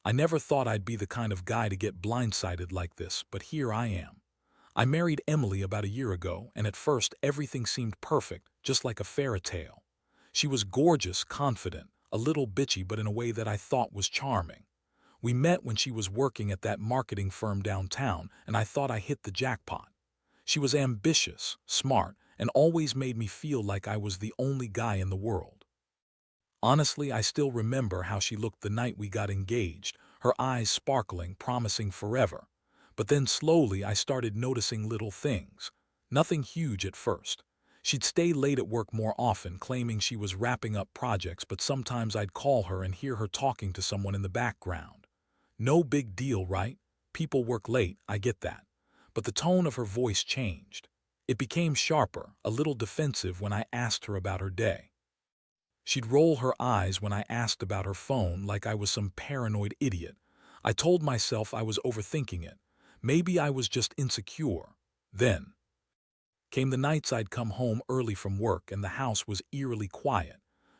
I never thought I'd be the kind of guy to get blindsided like this, but here I am. I married Emily about a year ago, and at first everything seemed perfect, just like a fairy tale. She was gorgeous, confident, a little bitchy, but in a way that I thought was charming. We met when she was working at that marketing firm downtown, and I thought I hit the jackpot. She was ambitious, smart, and always made me feel like I was the only guy in the world. Honestly, I still remember how she looked the night we got engaged, her eyes sparkling, promising forever. But then slowly I started noticing little things. Nothing huge at first. She'd stay late at work more often, claiming she was wrapping up projects, but sometimes I'd call her and hear her talking to someone in the background. No big deal, right? People work late, I get that. But the tone of her voice changed. It became sharper, a little defensive when I asked her about her day. She'd roll her eyes when I asked about her phone like I was some paranoid idiot. I told myself I was overthinking it. Maybe I was just insecure. Then came the nights I'd come home early from work and the house was eerily quiet.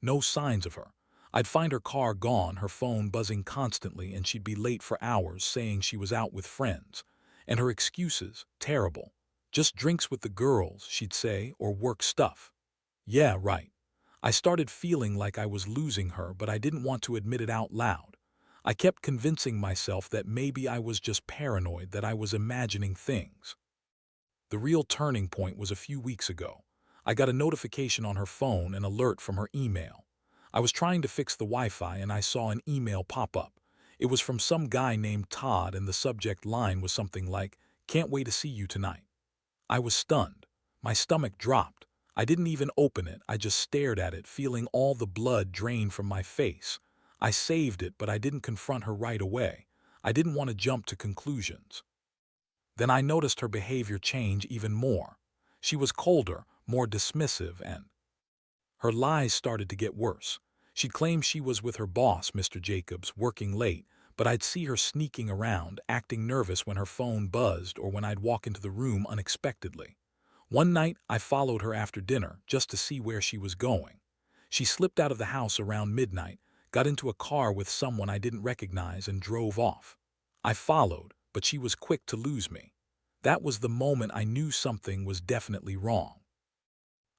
No signs of her. I'd find her car gone, her phone buzzing constantly, and she'd be late for hours saying she was out with friends. And her excuses, terrible. Just drinks with the girls, she'd say, or work stuff. Yeah, right. I started feeling like I was losing her, but I didn't want to admit it out loud. I kept convincing myself that maybe I was just paranoid, that I was imagining things. The real turning point was a few weeks ago. I got a notification on her phone, an alert from her email. I was trying to fix the Wi-Fi and I saw an email pop up. It was from some guy named Todd, and the subject line was something like, "Can't wait to see you tonight." I was stunned. My stomach dropped. I didn't even open it, I just stared at it, feeling all the blood drain from my face. I saved it, but I didn't confront her right away. I didn't want to jump to conclusions. Then I noticed her behavior change even more. She was colder, more dismissive, and her lies started to get worse. She'd claim she was with her boss, Mr. Jacobs, working late, but I'd see her sneaking around, acting nervous when her phone buzzed or when I'd walk into the room unexpectedly. One night, I followed her after dinner just to see where she was going. She slipped out of the house around midnight, got into a car with someone I didn't recognize, and drove off. I followed, but she was quick to lose me. That was the moment I knew something was definitely wrong.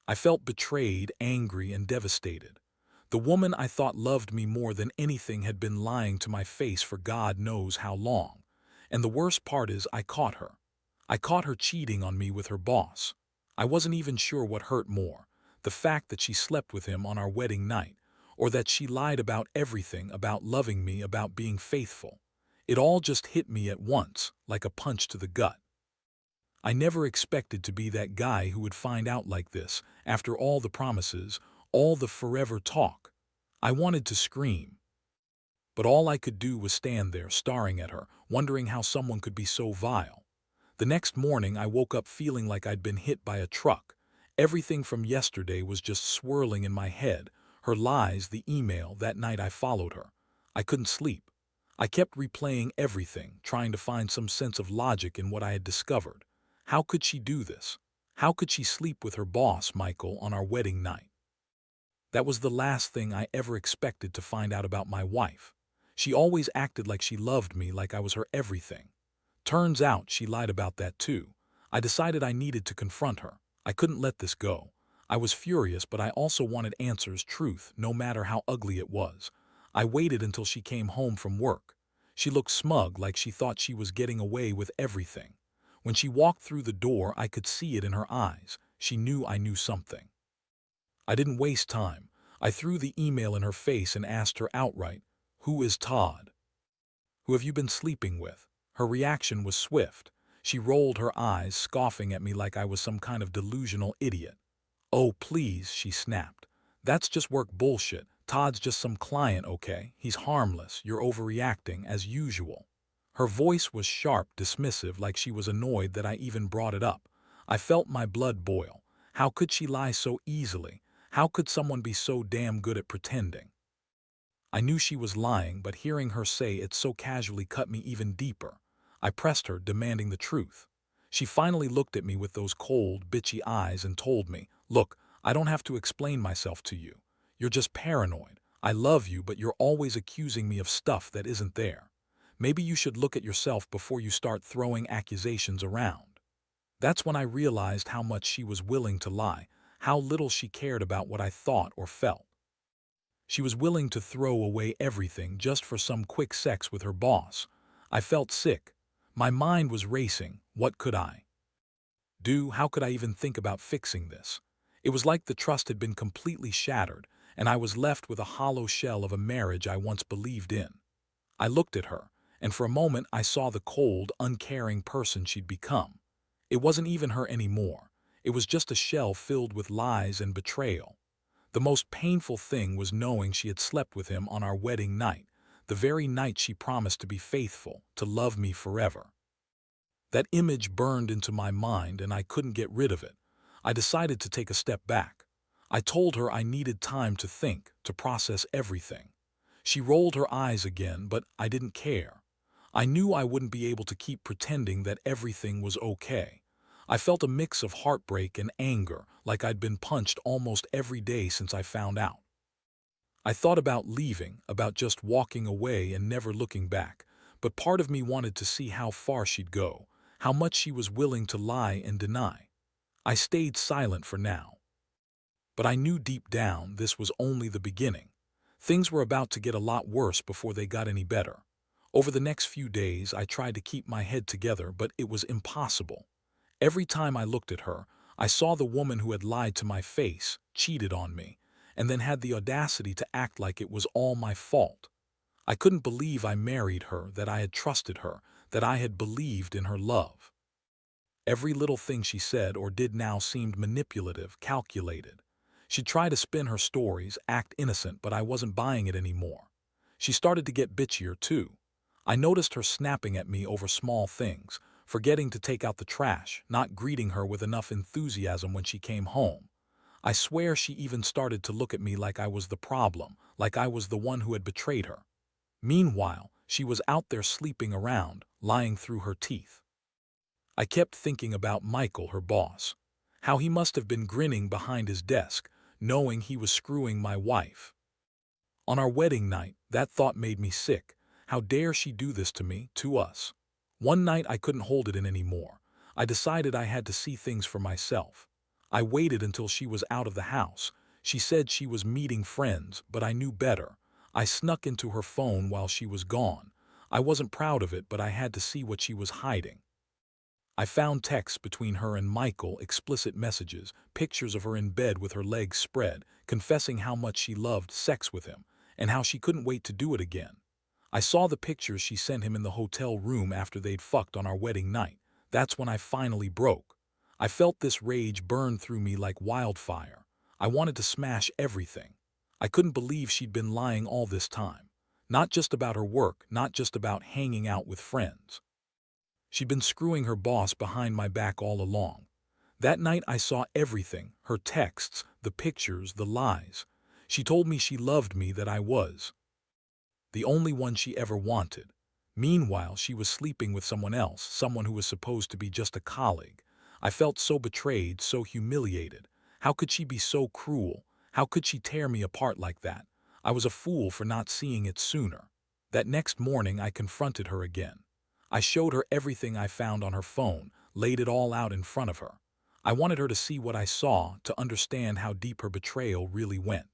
I felt betrayed, angry, and devastated. The woman I thought loved me more than anything had been lying to my face for God knows how long. And the worst part is I caught her. I caught her cheating on me with her boss. I wasn't even sure what hurt more, the fact that she slept with him on our wedding night, or that she lied about everything, about loving me, about being faithful. It all just hit me at once, like a punch to the gut. I never expected to be that guy who would find out like this, after all the promises, all the forever talk. I wanted to scream, but all I could do was stand there staring at her, wondering how someone could be so vile. The next morning I woke up feeling like I'd been hit by a truck. Everything from yesterday was just swirling in my head. Her lies, the email, that night I followed her. I couldn't sleep. I kept replaying everything, trying to find some sense of logic in what I had discovered. How could she do this? How could she sleep with her boss, Michael, on our wedding night? That was the last thing I ever expected to find out about my wife. She always acted like she loved me, like I was her everything. Turns out she lied about that too. I decided I needed to confront her. I couldn't let this go. I was furious, but I also wanted answers, truth, no matter how ugly it was. I waited until she came home from work. She looked smug, like she thought she was getting away with everything. When she walked through the door, I could see it in her eyes. She knew I knew something. I didn't waste time. I threw the email in her face and asked her outright, "Who is Todd? Who have you been sleeping with?" Her reaction was swift. She rolled her eyes, scoffing at me like I was some kind of delusional idiot. "Oh, please," she snapped. "That's just work bullshit. Todd's just some client, okay? He's harmless. You're overreacting, as usual." Her voice was sharp, dismissive, like she was annoyed that I even brought it up. I felt my blood boil. How could she lie so easily? How could someone be so damn good at pretending? I knew she was lying, but hearing her say it so casually cut me even deeper. I pressed her, demanding the truth. She finally looked at me with those cold, bitchy eyes and told me, "Look, I don't have to explain myself to you. You're just paranoid. I love you, but you're always accusing me of stuff that isn't there. Maybe you should look at yourself before you start throwing accusations around." That's when I realized how much she was willing to lie, how little she cared about what I thought or felt. She was willing to throw away everything just for some quick sex with her boss. I felt sick. My mind was racing. What could I do? How could I even think about fixing this? It was like the trust had been completely shattered, and I was left with a hollow shell of a marriage I once believed in. I looked at her, and for a moment I saw the cold, uncaring person she'd become. It wasn't even her anymore. It was just a shell filled with lies and betrayal. The most painful thing was knowing she had slept with him on our wedding night, the very night she promised to be faithful, to love me forever. That image burned into my mind and I couldn't get rid of it. I decided to take a step back. I told her I needed time to think, to process everything. She rolled her eyes again, but I didn't care. I knew I wouldn't be able to keep pretending that everything was okay. I felt a mix of heartbreak and anger, like I'd been punched almost every day since I found out. I thought about leaving, about just walking away and never looking back, but part of me wanted to see how far she'd go, how much she was willing to lie and deny. I stayed silent for now. But I knew deep down this was only the beginning. Things were about to get a lot worse before they got any better. Over the next few days, I tried to keep my head together, but it was impossible. Every time I looked at her, I saw the woman who had lied to my face, cheated on me, and then had the audacity to act like it was all my fault. I couldn't believe I married her, that I had trusted her, that I had believed in her love. Every little thing she said or did now seemed manipulative, calculated. She'd try to spin her stories, act innocent, but I wasn't buying it anymore. She started to get bitchier, too. I noticed her snapping at me over small things, forgetting to take out the trash, not greeting her with enough enthusiasm when she came home. I swear she even started to look at me like I was the problem, like I was the one who had betrayed her. Meanwhile, she was out there sleeping around, lying through her teeth. I kept thinking about Michael, her boss. How he must have been grinning behind his desk, knowing he was screwing my wife. On our wedding night, that thought made me sick. How dare she do this to me, to us? One night I couldn't hold it in anymore. I decided I had to see things for myself. I waited until she was out of the house. She said she was meeting friends, but I knew better. I snuck into her phone while she was gone. I wasn't proud of it, but I had to see what she was hiding. I found texts between her and Michael, explicit messages, pictures of her in bed with her legs spread, confessing how much she loved sex with him, and how she couldn't wait to do it again. I saw the pictures she sent him in the hotel room after they'd fucked on our wedding night. That's when I finally broke. I felt this rage burn through me like wildfire. I wanted to smash everything. I couldn't believe she'd been lying all this time. Not just about her work, not just about hanging out with friends. She'd been screwing her boss behind my back all along. That night I saw everything, her texts, the pictures, the lies. She told me she loved me, that I was the only one she ever wanted. Meanwhile, she was sleeping with someone else, someone who was supposed to be just a colleague. I felt so betrayed, so humiliated. How could she be so cruel? How could she tear me apart like that? I was a fool for not seeing it sooner. That next morning I confronted her again. I showed her everything I found on her phone, laid it all out in front of her. I wanted her to see what I saw, to understand how deep her betrayal really went.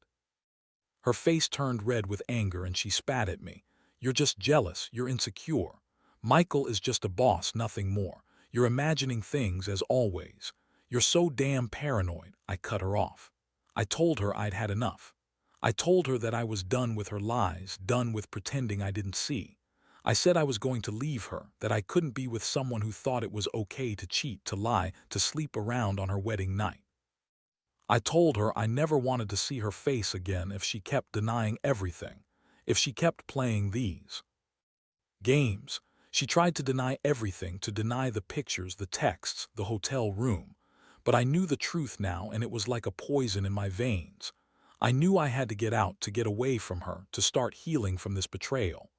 Her face turned red with anger and she spat at me. "You're just jealous, you're insecure. Michael is just a boss, nothing more. You're imagining things as always. You're so damn paranoid." I cut her off. I told her I'd had enough. I told her that I was done with her lies, done with pretending I didn't see. I said I was going to leave her, that I couldn't be with someone who thought it was okay to cheat, to lie, to sleep around on her wedding night. I told her I never wanted to see her face again if she kept denying everything, if she kept playing these games. She tried to deny everything, to deny the pictures, the texts, the hotel room. But I knew the truth now, and it was like a poison in my veins. I knew I had to get out, to get away from her, to start healing from this betrayal.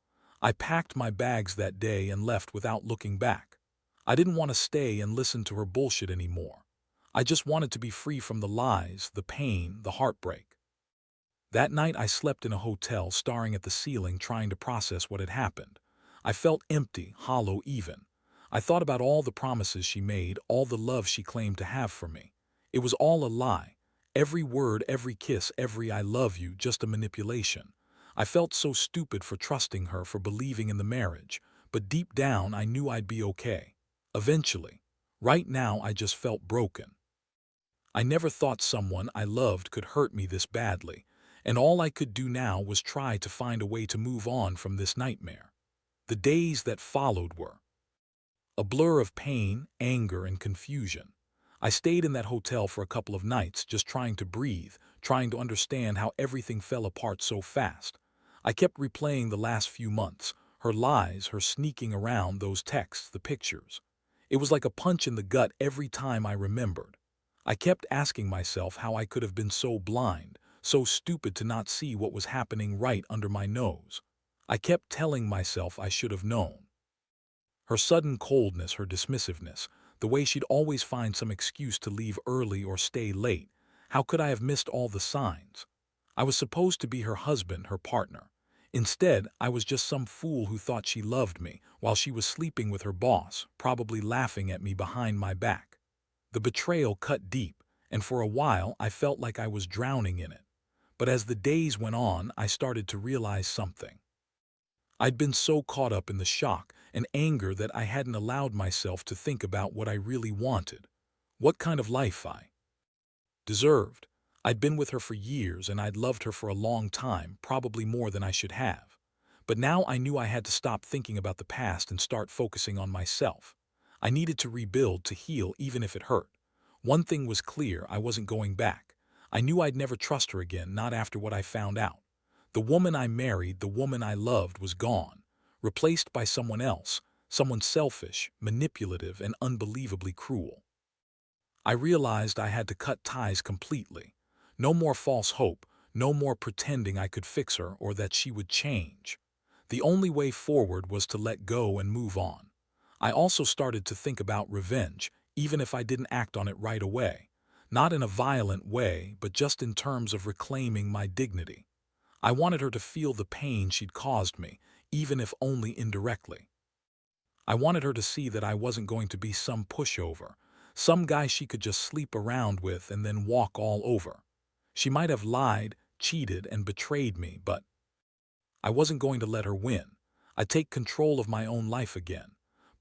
I packed my bags that day and left without looking back. I didn't want to stay and listen to her bullshit anymore. I just wanted to be free from the lies, the pain, the heartbreak. That night I slept in a hotel staring at the ceiling trying to process what had happened. I felt empty, hollow even. I thought about all the promises she made, all the love she claimed to have for me. It was all a lie. Every word, every kiss, every I love you, just a manipulation. I felt so stupid for trusting her, for believing in the marriage, but deep down I knew I'd be okay. Eventually. Right now I just felt broken. I never thought someone I loved could hurt me this badly, and all I could do now was try to find a way to move on from this nightmare. The days that followed were a blur of pain, anger, and confusion. I stayed in that hotel for a couple of nights just trying to breathe, trying to understand how everything fell apart so fast. I kept replaying the last few months, her lies, her sneaking around, those texts, the pictures. It was like a punch in the gut every time I remembered. I kept asking myself how I could have been so blind, so stupid to not see what was happening right under my nose. I kept telling myself I should have known. Her sudden coldness, her dismissiveness, the way she'd always find some excuse to leave early or stay late. How could I have missed all the signs? I was supposed to be her husband, her partner. Instead, I was just some fool who thought she loved me while she was sleeping with her boss, probably laughing at me behind my back. The betrayal cut deep, and for a while I felt like I was drowning in it. But as the days went on, I started to realize something. I'd been so caught up in the shock and anger that I hadn't allowed myself to think about what I really wanted, what kind of life I deserved. I'd been with her for years and I'd loved her for a long time, probably more than I should have. But now I knew I had to stop thinking about the past and start focusing on myself. I needed to rebuild, to heal, even if it hurt. One thing was clear, I wasn't going back. I knew I'd never trust her again, not after what I found out. The woman I married, the woman I loved, was gone, replaced by someone else, someone selfish, manipulative, and unbelievably cruel. I realized I had to cut ties completely. No more false hope, no more pretending I could fix her or that she would change. The only way forward was to let go and move on. I also started to think about revenge, even if I didn't act on it right away. Not in a violent way, but just in terms of reclaiming my dignity. I wanted her to feel the pain she'd caused me, even if only indirectly. I wanted her to see that I wasn't going to be some pushover, some guy she could just sleep around with and then walk all over. She might have lied, cheated, and betrayed me, but I wasn't going to let her win. I'd take control of my own life again.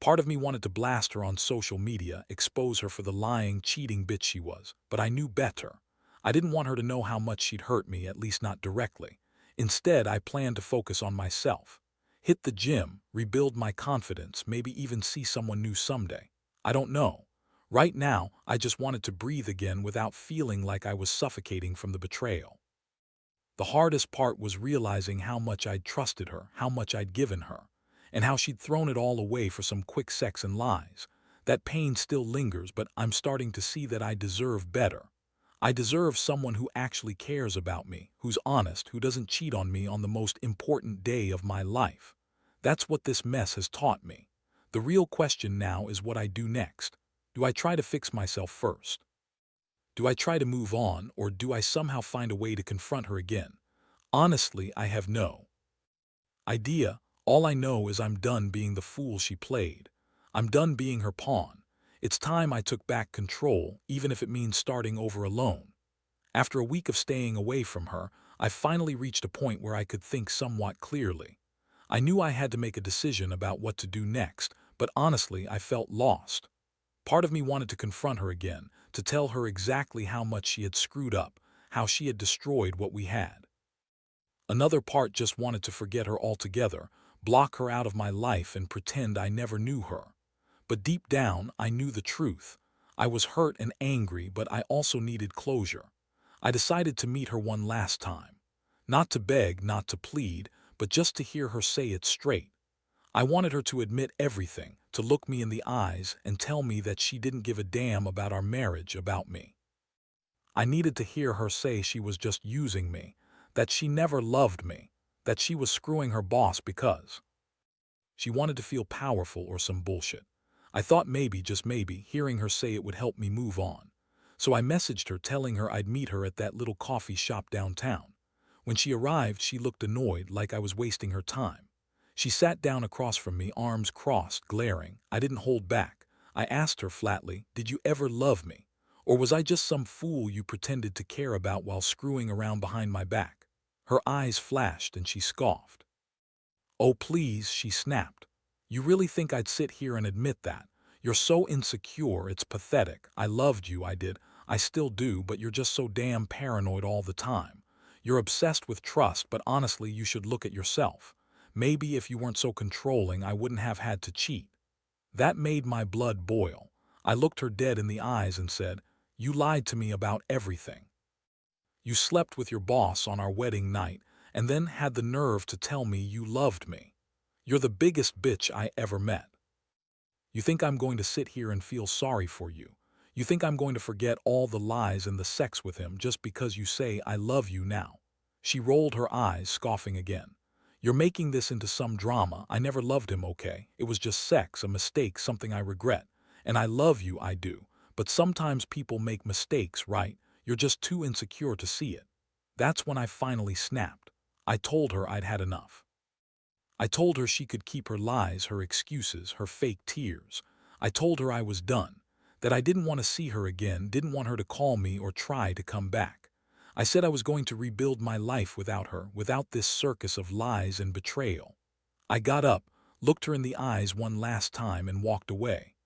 Part of me wanted to blast her on social media, expose her for the lying, cheating bitch she was, but I knew better. I didn't want her to know how much she'd hurt me, at least not directly. Instead, I planned to focus on myself. Hit the gym, rebuild my confidence, maybe even see someone new someday. I don't know. Right now, I just wanted to breathe again without feeling like I was suffocating from the betrayal. The hardest part was realizing how much I'd trusted her, how much I'd given her, and how she'd thrown it all away for some quick sex and lies. That pain still lingers, but I'm starting to see that I deserve better. I deserve someone who actually cares about me, who's honest, who doesn't cheat on me on the most important day of my life. That's what this mess has taught me. The real question now is what I do next. Do I try to fix myself first? Do I try to move on, or do I somehow find a way to confront her again? Honestly, I have no idea. All I know is I'm done being the fool she played. I'm done being her pawn. It's time I took back control, even if it means starting over alone. After a week of staying away from her, I finally reached a point where I could think somewhat clearly. I knew I had to make a decision about what to do next, but honestly, I felt lost. Part of me wanted to confront her again, to tell her exactly how much she had screwed up, how she had destroyed what we had. Another part just wanted to forget her altogether, block her out of my life and pretend I never knew her. But deep down, I knew the truth. I was hurt and angry, but I also needed closure. I decided to meet her one last time. Not to beg, not to plead, but just to hear her say it straight. I wanted her to admit everything, to look me in the eyes and tell me that she didn't give a damn about our marriage, about me. I needed to hear her say she was just using me, that she never loved me, that she was screwing her boss because she wanted to feel powerful or some bullshit. I thought maybe, just maybe, hearing her say it would help me move on. So I messaged her telling her I'd meet her at that little coffee shop downtown. When she arrived, she looked annoyed, like I was wasting her time. She sat down across from me, arms crossed, glaring. I didn't hold back. I asked her flatly, "Did you ever love me? Or was I just some fool you pretended to care about while screwing around behind my back?" Her eyes flashed and she scoffed. "Oh, please," she snapped. "You really think I'd sit here and admit that? You're so insecure, it's pathetic. I loved you, I did. I still do, but you're just so damn paranoid all the time. You're obsessed with trust, but honestly, you should look at yourself. Maybe if you weren't so controlling, I wouldn't have had to cheat." That made my blood boil. I looked her dead in the eyes and said, "You lied to me about everything. You slept with your boss on our wedding night and then had the nerve to tell me you loved me. You're the biggest bitch I ever met. You think I'm going to sit here and feel sorry for you? You think I'm going to forget all the lies and the sex with him just because you say I love you now?" She rolled her eyes, scoffing again. "You're making this into some drama. I never loved him, okay? It was just sex, a mistake, something I regret. And I love you, I do. But sometimes people make mistakes, right? You're just too insecure to see it." That's when I finally snapped. I told her I'd had enough. I told her she could keep her lies, her excuses, her fake tears. I told her I was done, that I didn't want to see her again, didn't want her to call me or try to come back. I said I was going to rebuild my life without her, without this circus of lies and betrayal. I got up, looked her in the eyes one last time, and walked away.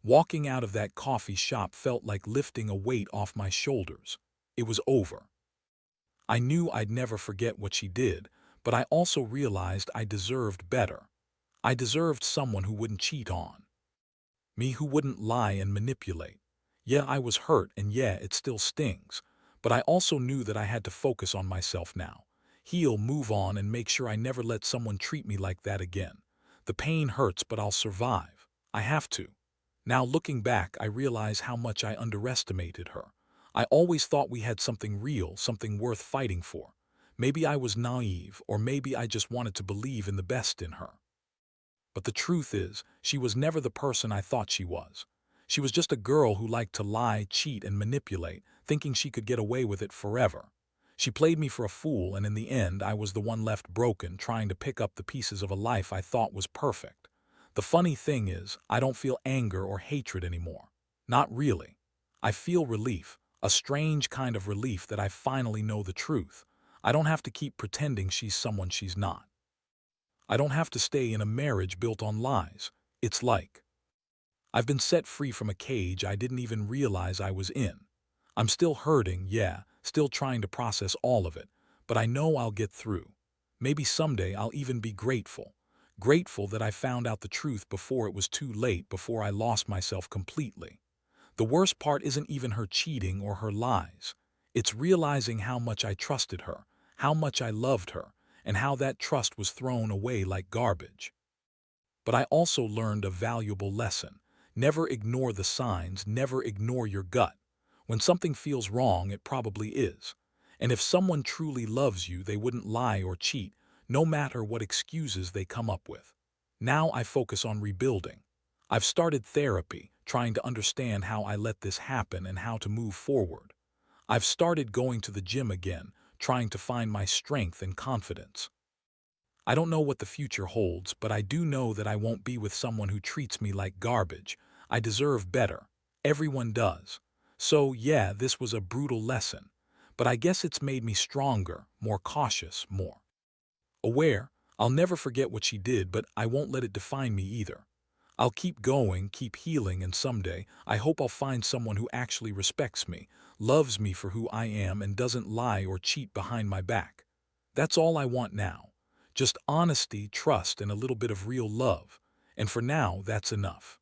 Walking out of that coffee shop felt like lifting a weight off my shoulders. It was over. I knew I'd never forget what she did, but I also realized I deserved better. I deserved someone who wouldn't cheat on me, who wouldn't lie and manipulate. Yeah, I was hurt, and yeah, it still stings. But I also knew that I had to focus on myself now. Heal, move on, and make sure I never let someone treat me like that again. The pain hurts, but I'll survive. I have to. Now, looking back, I realize how much I underestimated her. I always thought we had something real, something worth fighting for. Maybe I was naive, or maybe I just wanted to believe in the best in her. But the truth is, she was never the person I thought she was. She was just a girl who liked to lie, cheat, and manipulate, thinking she could get away with it forever. She played me for a fool, and in the end, I was the one left broken, trying to pick up the pieces of a life I thought was perfect. The funny thing is, I don't feel anger or hatred anymore. Not really. I feel relief, a strange kind of relief that I finally know the truth. I don't have to keep pretending she's someone she's not. I don't have to stay in a marriage built on lies. It's like I've been set free from a cage I didn't even realize I was in. I'm still hurting, yeah, still trying to process all of it, but I know I'll get through. Maybe someday I'll even be grateful. Grateful that I found out the truth before it was too late, before I lost myself completely. The worst part isn't even her cheating or her lies. It's realizing how much I trusted her, how much I loved her, and how that trust was thrown away like garbage. But I also learned a valuable lesson. Never ignore the signs, never ignore your gut. When something feels wrong, it probably is. And if someone truly loves you, they wouldn't lie or cheat, no matter what excuses they come up with. Now I focus on rebuilding. I've started therapy, trying to understand how I let this happen and how to move forward. I've started going to the gym again, trying to find my strength and confidence. I don't know what the future holds, but I do know that I won't be with someone who treats me like garbage. I deserve better. Everyone does. So, yeah, this was a brutal lesson. But I guess it's made me stronger, more cautious, more aware. I'll never forget what she did, but I won't let it define me either. I'll keep going, keep healing, and someday I hope I'll find someone who actually respects me, loves me for who I am, and doesn't lie or cheat behind my back. That's all I want now. Just honesty, trust, and a little bit of real love. And for now, that's enough.